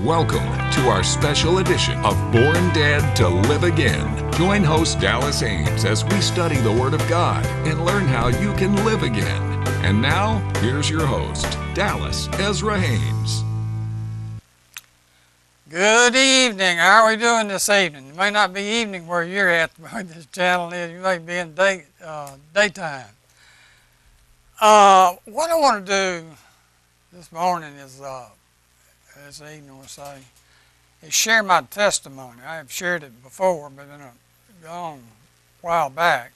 Welcome to our special edition of Born Dead to Live Again. Join host Dallas Haynes as we study the Word of God and learn how you can live again. And now, here's your host, Dallas Ezra Haynes. Good evening. How are we doing this evening? It may not be evening where you're at, where this channel is. You may be in daytime. What I want to do this morning is, this evening we'll say, is share my testimony. I have shared it before, but in a long while back,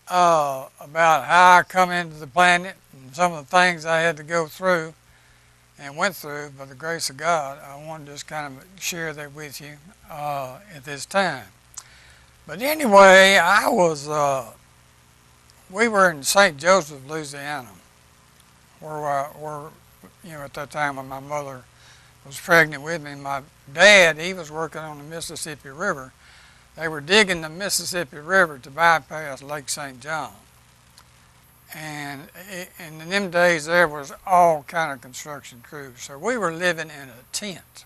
about how I come into the planet and some of the things I had to go through and went through by the grace of God. I want to just kind of share that with you at this time. But anyway, we were in St. Joseph, Louisiana, where at that time when my mother was pregnant with me. My dad, he was working on the Mississippi River. They were digging the Mississippi River to bypass Lake St. John. And in them days, there was all kind of construction crews. So we were living in a tent.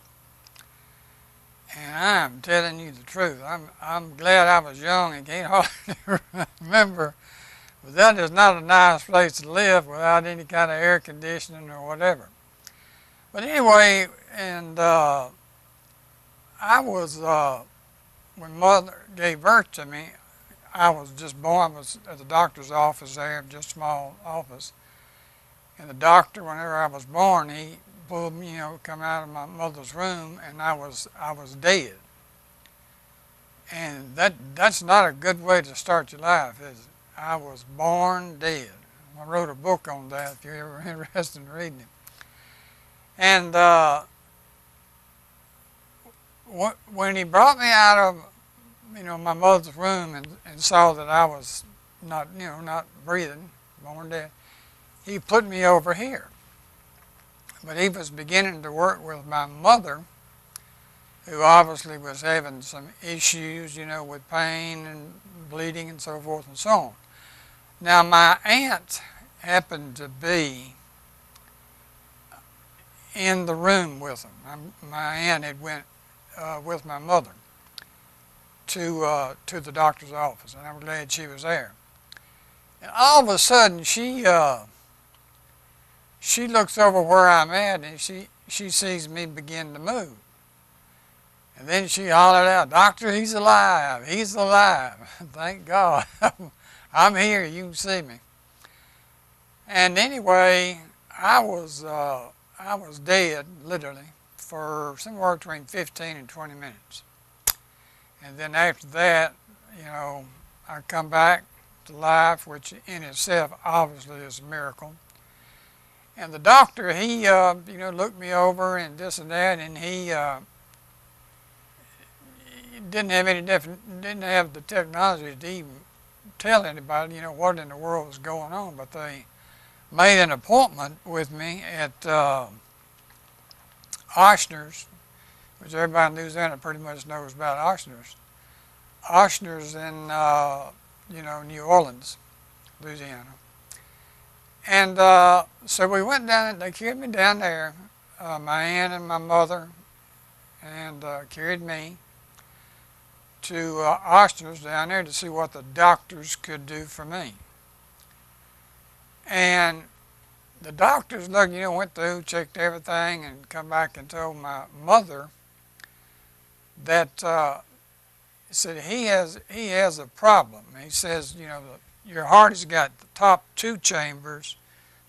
And I'm telling you the truth. I'm glad I was young and can't hardly remember. But that is not a nice place to live without any kind of air conditioning or whatever. But anyway, and I was, when Mother gave birth to me, I was just born. I was at the doctor's office there, just a small office. And the doctor, whenever I was born, he pulled me, come out of my mother's room, and I was dead. And that's not a good way to start your life, is it? I was born dead. I wrote a book on that if you're ever interested in reading it. And when he brought me out of, my mother's room and saw that I was not breathing, born dead, he put me over here. But he was beginning to work with my mother, who obviously was having some issues, with pain and bleeding and so forth and so on. Now, my aunt happened to be in the room with him. My aunt had went with my mother to the doctor's office, and I'm glad she was there. And all of a sudden, she looks over where I'm at, and she sees me begin to move. And then she hollered out, "Doctor, he's alive, he's alive." Thank God. I'm here, you can see me. And anyway, I was dead, literally, for somewhere between 15 and 20 minutes. And then after that, I come back to life, which in itself obviously is a miracle. And the doctor, he, looked me over and this and that, and he didn't have the technology to even tell anybody, what in the world was going on. But they made an appointment with me at Ochsner's, which everybody in Louisiana pretty much knows about Ochsner's. Ochsner's in, New Orleans, Louisiana. And so we went down, they carried me down there, my aunt and my mother, and carried me to Ochsner's down there to see what the doctors could do for me. And the doctors went through, checked everything, and come back and told my mother that said he has a problem. He says, your heart has got the top two chambers,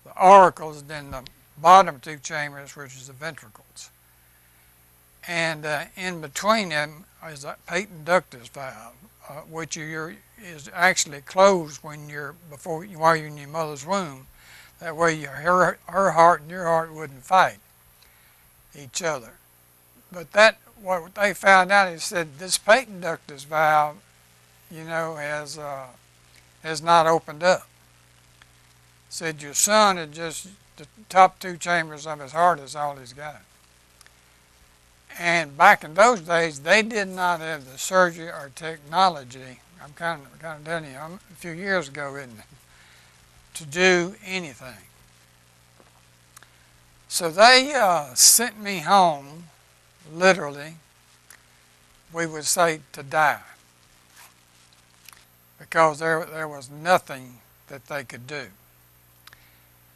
the auricles, then the bottom two chambers, which is the ventricles. And in between them is a patent ductus valve, which is actually closed while you're in your mother's womb. That way her heart and your heart wouldn't fight each other. But what they found out is that this patent ductus valve, has not opened up. Said your son had just, the top two chambers of his heart is all he's got. And back in those days, they did not have the surgery or technology. I'm kind of telling you, a few years ago, isn't it, to do anything. So they sent me home literally, we would say to die, because there was nothing that they could do.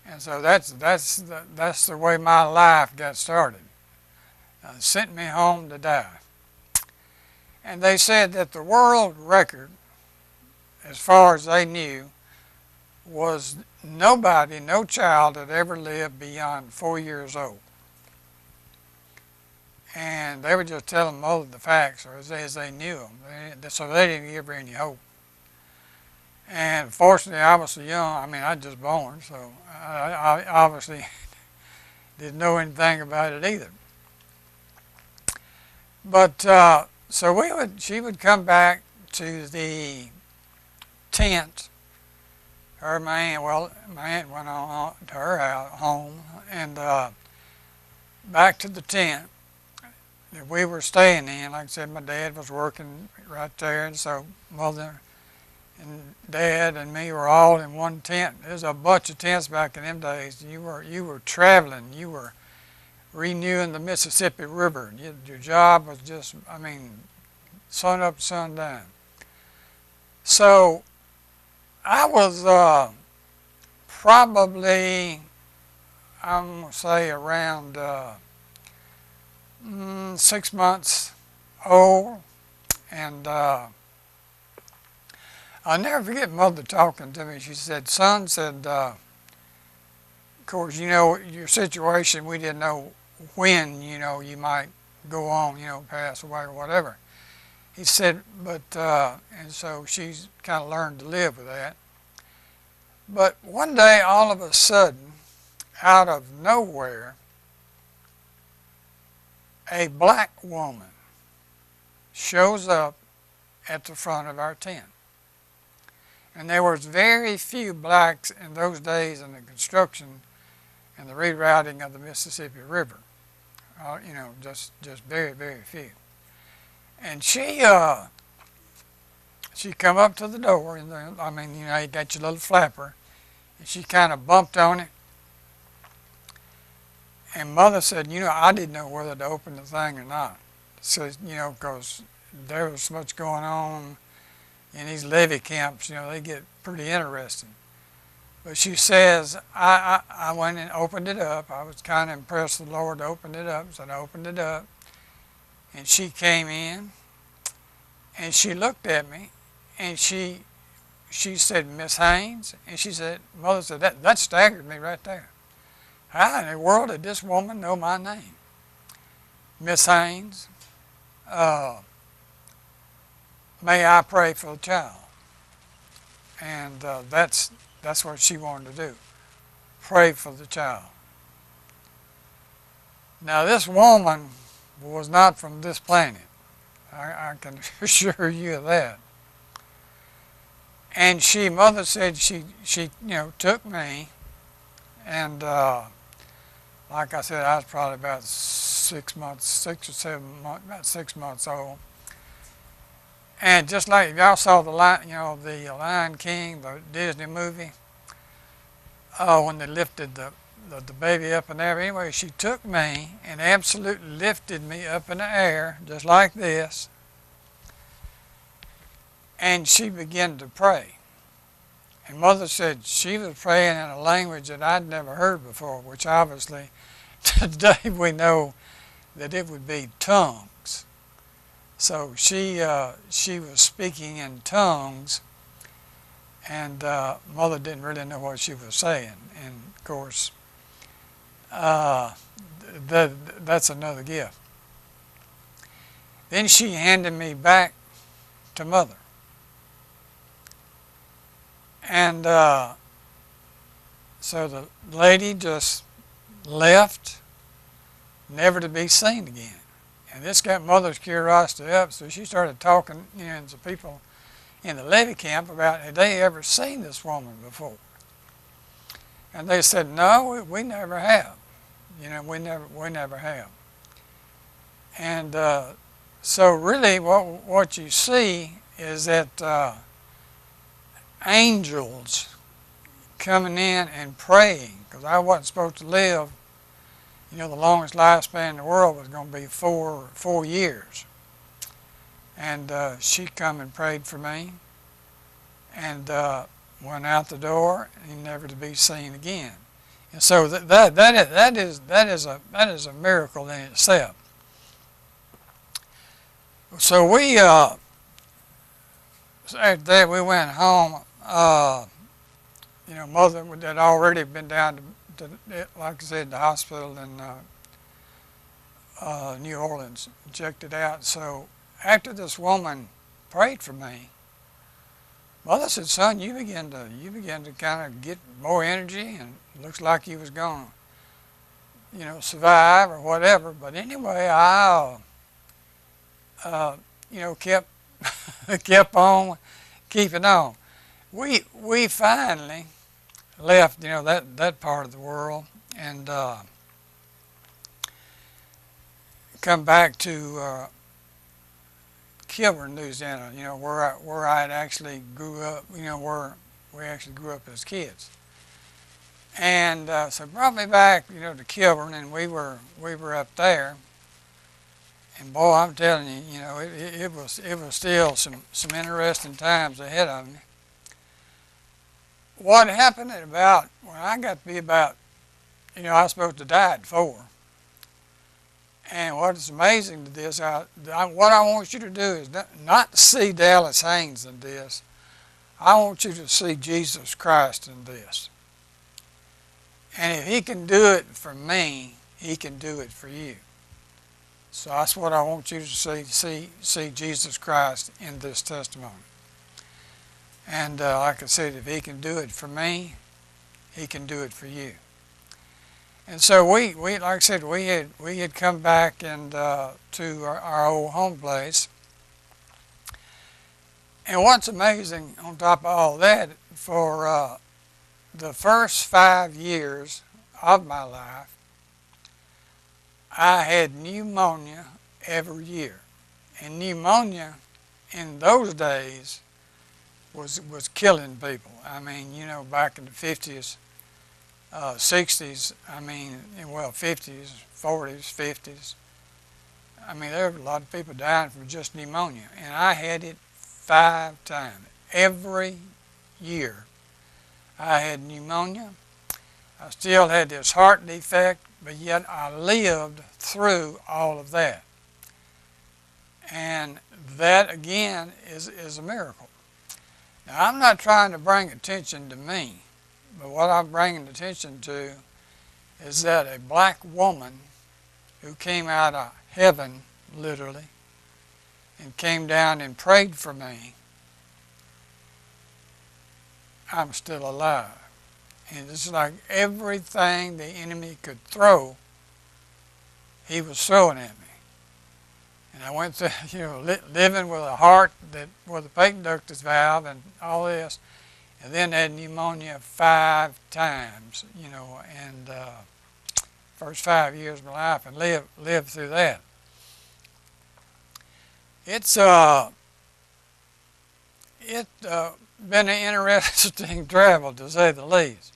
And so that's the way my life got started. Sent me home to die. And they said that the world record, as far as they knew, was nobody, no child had ever lived beyond 4 years old. And they were just telling Mother the facts, or as they knew them, so they didn't give her any hope. And fortunately, I was so young. I mean, I was just born, so I obviously didn't know anything about it either. But so she would come back to the tent. My aunt went on to her home, and back to the tent that we were staying in. Like I said, my dad was working right there, and so Mother and Dad and me were all in one tent. There's a bunch of tents back in them days. You were traveling. You were renewing the Mississippi River. Your job was just, I mean, sun up, sun down. So I was probably, I'm going to say, around 6 months old, and I'll never forget Mother talking to me. She said, "Son," said, "of course, you know, your situation, we didn't know when, you know, you might go on, you know, pass away or whatever." He said, but, and so she's kind of learned to live with that. But one day, all of a sudden, out of nowhere, a black woman shows up at the front of our tent. And there was very few blacks in those days in the construction and the rerouting of the Mississippi River. You know, just very, very few. And she come up to the door, and I mean, you know, you got your little flapper, and she kind of bumped on it. And Mother said, "You know, I didn't know whether to open the thing or not." So, you know, because there was so much going on in these levee camps, you know, they get pretty interesting. But she says, I went and opened it up. I was kind of impressed the Lord opened it up, so I opened it up. And she came in, and she looked at me, and she said, "Miss Haynes," and she said, Mother said, that staggered me right there. How in the world did this woman know my name? "Miss Haynes, may I pray for the child?" And that's what she wanted to do, pray for the child. Now, this woman was not from this planet. I can assure you of that. And Mother said she you know, took me, and like I said, I was probably about 6 or 7 months, about 6 months old. And just like if y'all saw the Lion King, the Disney movie, when they lifted the baby up in the air. Anyway, she took me and absolutely lifted me up in the air, just like this. And she began to pray. And Mother said she was praying in a language that I'd never heard before, which obviously today we know that it would be tongues. So she was speaking in tongues, and Mother didn't really know what she was saying. And of course, that's another gift. Then she handed me back to Mother. And so the lady just left, never to be seen again. And this got Mother's curiosity up, so she started talking, you know, to people in the levee camp about, had they ever seen this woman before? And they said, "No, we never have. You know, we never have." And so really what you see is that angels coming in and praying, because I wasn't supposed to live, You know, the longest lifespan in the world was going to be four years. And she come and prayed for me, and went out the door and never to be seen again. And so that is a miracle in itself. So we after that we went home. You know, Mother had already been down to like I said, the hospital in New Orleans, checked it out. So after this woman prayed for me, Mother said, "Son, you begin to kind of get more energy, and it looks like you was going to, you know, survive or whatever." But anyway, I, you know, kept on keeping on. We finally left, you know, that part of the world, and come back to Kilburn, Louisiana, you know, where I had actually grew up, you know, where we actually grew up as kids. And so brought me back, you know, to Kilburn, and we were up there. And boy, I'm telling you, you know, it was still some interesting times ahead of me. What happened at about, when I got to be about, you know, I was supposed to die at 4. And what is amazing to this, what I want you to do is not to see Dallas Haynes in this. I want you to see Jesus Christ in this. And if he can do it for me, he can do it for you. So that's what I want you to see Jesus Christ in this testimony. And like I said, if he can do it for me, he can do it for you. And so we like I said, we had come back and to our old home place. And what's amazing on top of all that, for the first 5 years of my life, I had pneumonia every year. And pneumonia in those days was killing people. I mean, you know, back in the 50s, 60s, I mean, well, 50s, 40s, 50s. I mean, there were a lot of people dying from just pneumonia. And I had it 5 times. Every year I had pneumonia. I still had this heart defect, but yet I lived through all of that. And that, again, is a miracle. Now, I'm not trying to bring attention to me, but what I'm bringing attention to is that a black woman who came out of heaven, literally, and came down and prayed for me, I'm still alive. And it's like everything the enemy could throw, he was throwing at me. And I went through, you know, living with a heart with a patent ductus valve and all this, and then had pneumonia 5 times, you know, and first 5 years of my life, and lived through that. It's been an interesting travel, to say the least.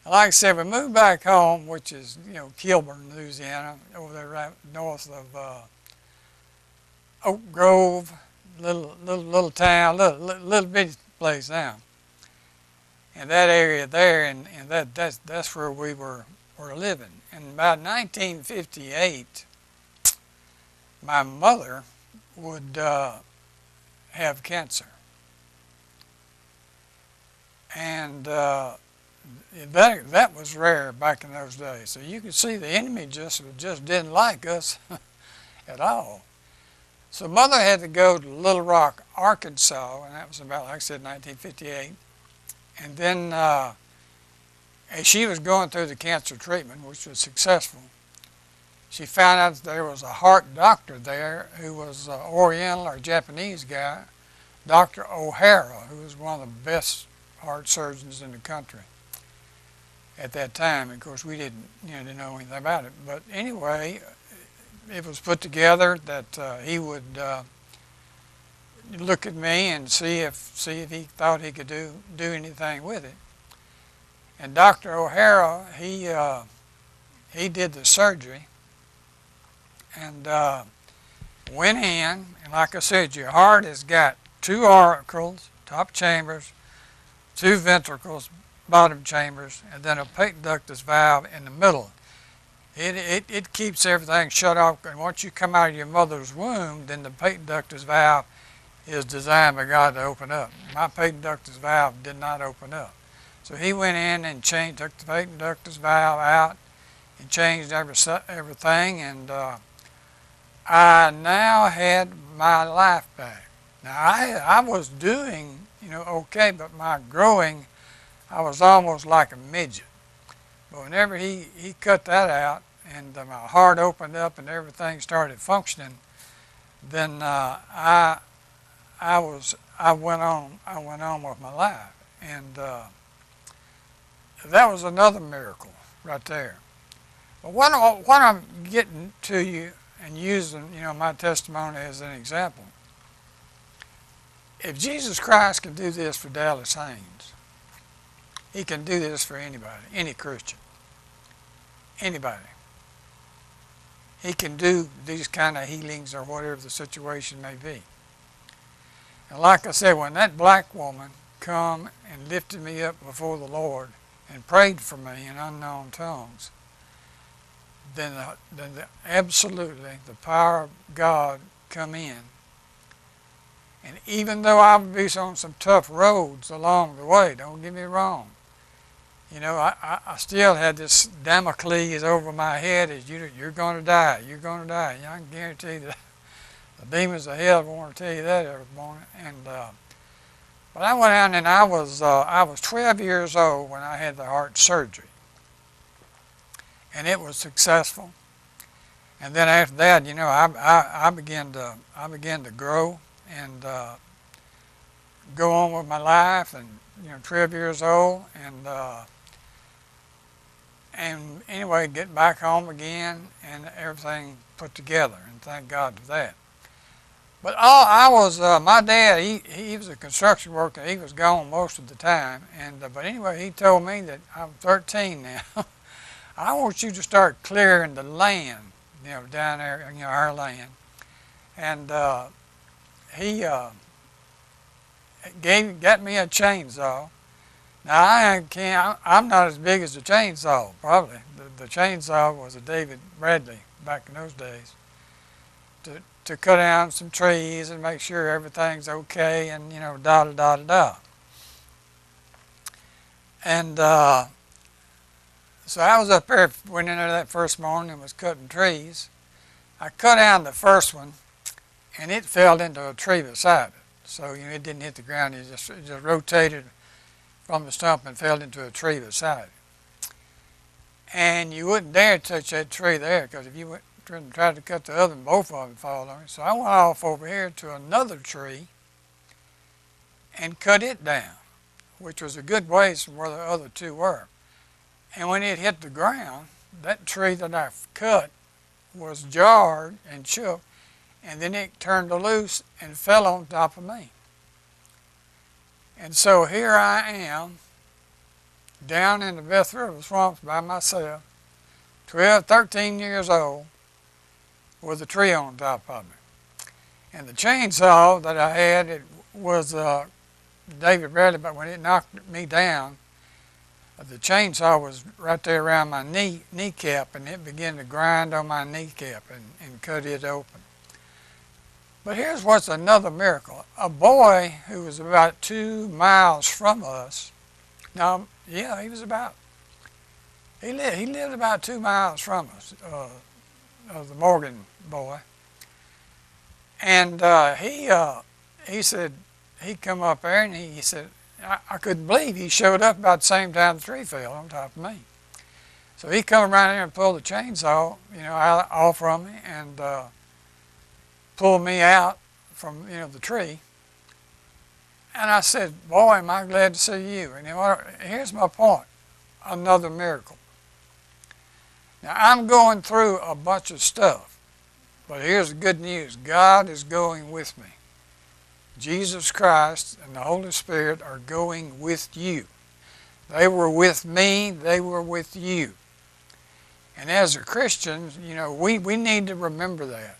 And like I said, we moved back home, which is, you know, Kilburn, Louisiana, over there right north of Oak Grove, little town, little bitty place now. And that area there, and that's where we were living. And about 1958, my mother would have cancer. And that was rare back in those days. So you could see the enemy just didn't like us at all. So Mother had to go to Little Rock, Arkansas, and that was about, like I said, 1958. And then as she was going through the cancer treatment, which was successful, she found out that there was a heart doctor there who was an Oriental or Japanese guy, Dr. O'Hara, who was one of the best heart surgeons in the country at that time. Of course, we didn't know anything about it. But anyway, it was put together that he would look at me and see if he thought he could do anything with it. And Dr. O'Hara, he he did the surgery and went in, and like I said, your heart has got 2 auricles, top chambers, 2 ventricles, bottom chambers, and then a patent ductus valve in the middle. It keeps everything shut off, and once you come out of your mother's womb, then the patent ductus valve is designed by God to open up. My patent ductus valve did not open up. So he went in and took the patent ductus valve out and changed everything, and I now had my life back. Now I was doing, okay, but my growing, I was almost like a midget. But whenever he cut that out and my heart opened up and everything started functioning, then I went on with my life, and that was another miracle right there. But what I'm getting to you and using my testimony as an example, if Jesus Christ can do this for Dallas Haynes, he can do this for anybody, any Christian, anybody. He can do these kind of healings or whatever the situation may be. And like I said, when that black woman come and lifted me up before the Lord and prayed for me in unknown tongues, then absolutely the power of God come in. And even though I would be on some tough roads along the way, don't get me wrong, I still had this Damocles over my head as you're going to die, you're going to die. I can guarantee that the demons of hell want to tell you that every morning. And but I went out and I was 12 years old when I had the heart surgery, and it was successful. And then after that, I began to grow and go on with my life, and 12 years old, and anyway, get back home again and everything put together, and thank God for that. But my dad, he was a construction worker. He was gone most of the time, but anyway, he told me that I'm 13 now. I want you to start clearing the land, down there, our land. And he got me a chainsaw. Now I'm not as big as the chainsaw, probably. The chainsaw was a David Bradley back in those days, to cut down some trees and make sure everything's okay, and da. And so I was up there, went in there that first morning and was cutting trees. I cut down the first one, and it fell into a tree beside it. So it didn't hit the ground. It just rotated from the stump and fell into a tree beside it. And you wouldn't dare touch that tree there, because if you tried to cut the other one, both of them would fall on it. So I went off over here to another tree and cut it down, which was a good ways from where the other two were. And when it hit the ground, that tree that I cut was jarred and shook, and then it turned loose and fell on top of me. And so here I am, down in the Beth River swamps by myself, 12, 13 years old, with a tree on top of me. And the chainsaw that I had, it was David Bradley, but when it knocked me down, the chainsaw was right there around my kneecap, and it began to grind on my kneecap and cut it open. But here's what's another miracle. A boy who was about 2 miles from us, he lived about 2 miles from us, the Morgan boy. And he said, he come up there and he said, I couldn't believe he showed up about the same time the tree fell on top of me. So he come around here and pulled the chainsaw, off from me, and pulled me out from, the tree. And I said, boy, am I glad to see you. And here's my point, another miracle. Now, I'm going through a bunch of stuff, but here's the good news. God is going with me. Jesus Christ and the Holy Spirit are going with you. They were with me, they were with you. And as a Christian, you know, we need to remember that.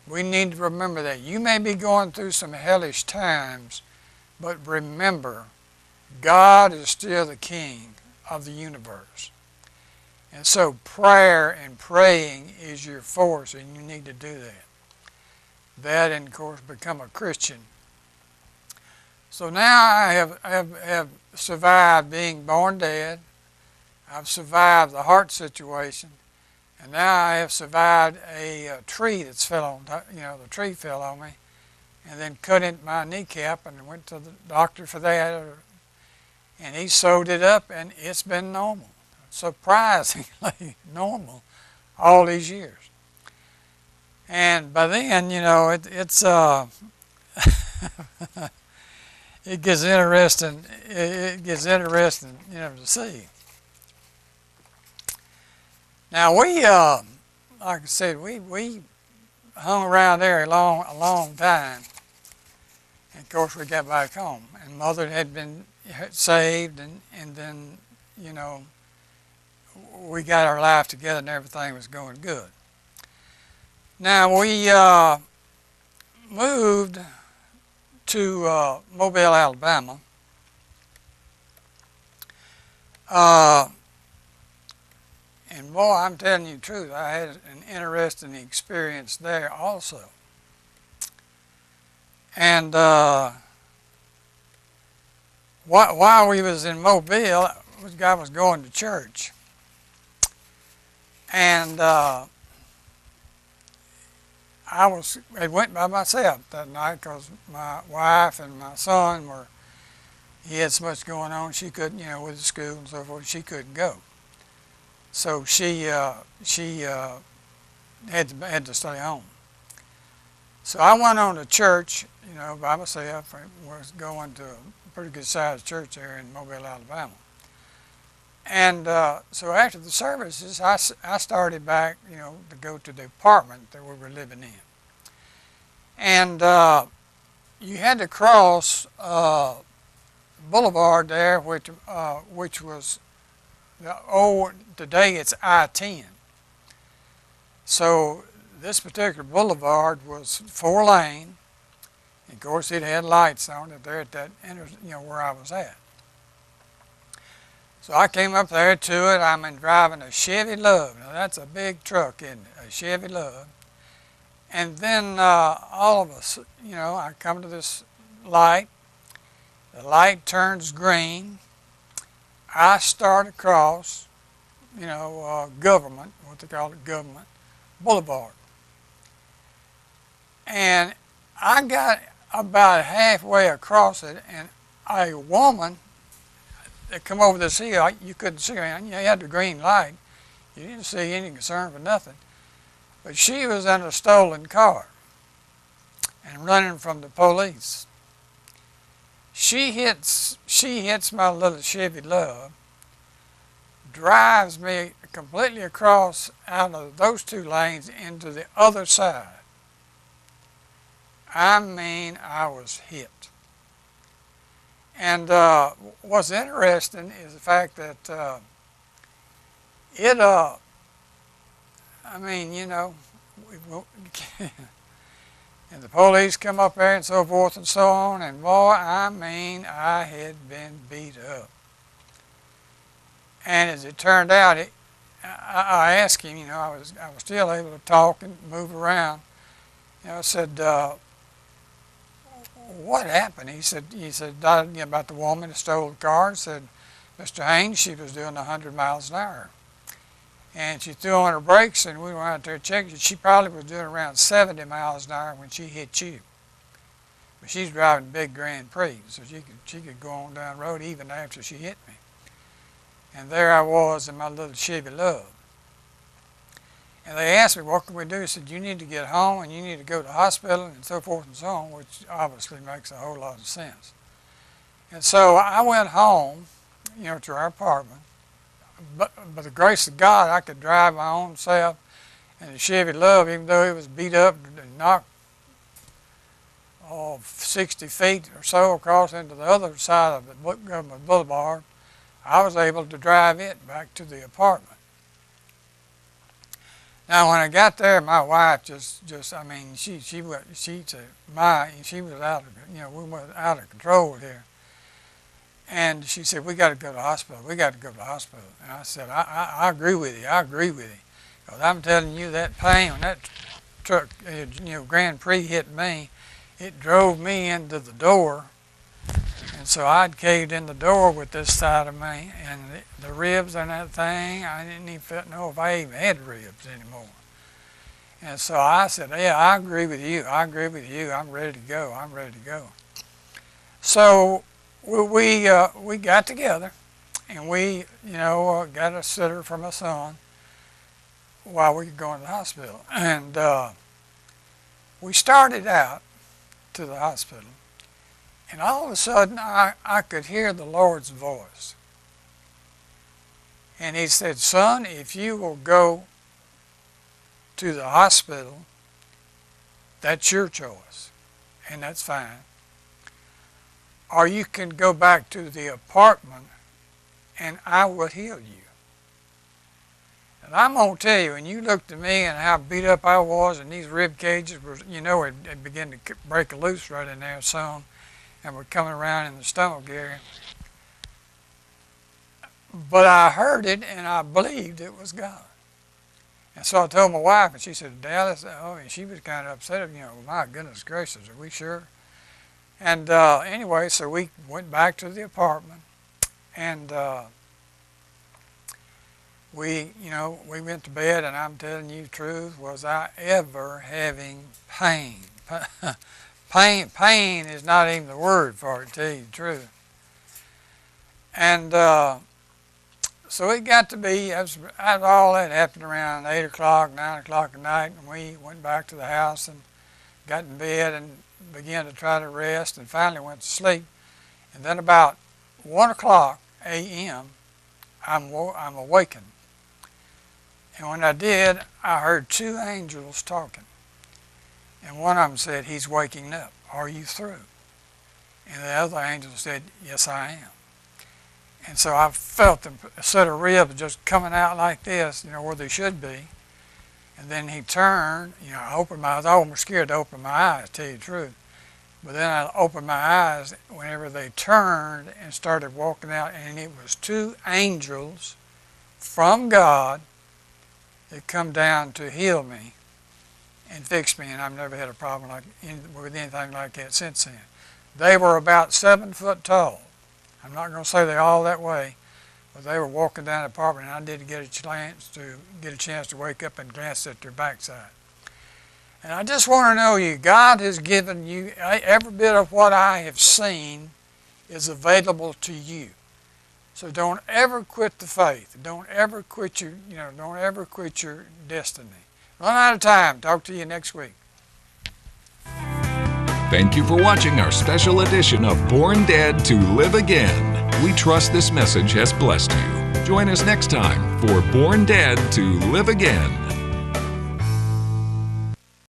We need to remember that. You may be going through some hellish times, but remember, God is still the King of the universe. And so prayer and praying is your force, and you need to do that. That, and of course, become a Christian. So now I have survived being born dead. I've survived the heart situation. And now I have survived a tree that's fell on, the tree fell on me, and then cut into my kneecap, and went to the doctor for that, and he sewed it up, and it's been normal, surprisingly normal, all these years. And by then, you know, it's it gets interesting. It gets interesting, you know, to see. Now we, like I said, we hung around there a long time, and of course we got back home. And Mother had been saved, and then, you know, we got our life together, and everything was going good. Now we moved to Mobile, Alabama. And boy, I'm telling you the truth, I had an interesting experience there also. And while we was in Mobile, this guy was going to church. And I went by myself that night because my wife and my son he had so much going on, she couldn't, you know, with the school and so forth, she couldn't go. So she had to stay home. So I went on to church, you know, by myself. I was going to a pretty good sized church there in Mobile, Alabama. And so after the services, I started back, you know, to go to the apartment that we were living in. And you had to cross Boulevard there, which was today it's I-10. So this particular boulevard was 4-lane. Of course, it had lights on it there at that, you know, where I was at. So I came up there to it. I'm driving a Chevy Love. Now that's a big truck, isn't it? A Chevy Love. And then all of us, you know, I come to this light. The light turns green. I start across, you know, government, what they call it, government boulevard. And I got about halfway across it, and a woman that come over this hill, you couldn't see her. You had the green light. You didn't see any concern for nothing. But she was in a stolen car and running from the police. She hits my little Chevy Love, drives me completely across out of those 2 lanes into the other side. I mean, I was hit. And what's interesting is the fact that I mean, you know, and the police come up there and so forth and so on, and boy, I mean, I had been beat up. And as it turned out, I asked him, you know, I was still able to talk and move around. You know, I said, what happened? He said, about the woman who stole the car, and said, Mr. Haynes, she was doing 100 miles an hour. And she threw on her brakes, and we went out there checking. She probably was doing around 70 miles an hour when she hit you. But she's driving a big Grand Prix, so she could go on down the road even after she hit me. And there I was in my little Chevy Love. And they asked me, what can we do? I said, you need to get home, and you need to go to the hospital, and so forth and so on, which obviously makes a whole lot of sense. And so I went home, you know, to our apartment. But by the grace of God, I could drive my own self, and the Chevy Love, even though it was beat up and knocked 60 feet or so across into the other side of the Government Boulevard, I was able to drive it back to the apartment. Now, when I got there, my wife I mean, she was out of, we were out of control here. And she said, we got to go to the hospital. We got to go to the hospital. And I said, I agree with you. I agree with you. Because I'm telling you, that pain, when that truck, Grand Prix hit me, it drove me into the door. And so I'd caved in the door with this side of me. And the ribs on that thing, I didn't even know if I even had ribs anymore. And so I said, yeah, I agree with you. I agree with you. I'm ready to go. I'm ready to go. So we got together, and we, got a sitter for my son while we were going to the hospital. And we started out to the hospital, and all of a sudden I could hear the Lord's voice. And he said, son, if you will go to the hospital, that's your choice, and that's fine. Or you can go back to the apartment and I will heal you. And I'm going to tell you, when you looked at me and how beat up I was, and these rib cages were, it began to break loose right in there some, and were coming around in the stomach area. But I heard it and I believed it was God. And so I told my wife, and she said, Dallas, and she was kind of upset, my goodness gracious, are we sure? And anyway, so we went back to the apartment, and we went to bed, and I'm telling you the truth, was I ever having pain? Pain is not even the word for it, to tell you the truth. And so it got to be, all that happened around 8 o'clock, 9 o'clock at night, and we went back to the house and got in bed and began to try to rest, and finally went to sleep. And then about 1 o'clock a.m., I'm awakened. And when I did, I heard two angels talking. And one of them said, he's waking up. Are you through? And the other angel said, yes, I am. And so I felt a set of ribs just coming out like this, where they should be. And then he turned, I opened my eyes. I was almost scared to open my eyes, to tell you the truth. But then I opened my eyes whenever they turned and started walking out, and it was two angels from God that come down to heal me and fix me, and I've never had a problem with anything like that since then. They were about 7 foot tall. I'm not going to say they're all that way, but they were walking down the apartment, and I did get a chance to wake up and glance at their backside. And I just want to know you, God has given you every bit of what I have seen is available to you. So don't ever quit the faith. Don't ever quit your, don't ever quit your destiny. Run out of time. Talk to you next week. Thank you for watching our special edition of Born Dead to Live Again. We trust this message has blessed you. Join us next time for Born Dead to Live Again.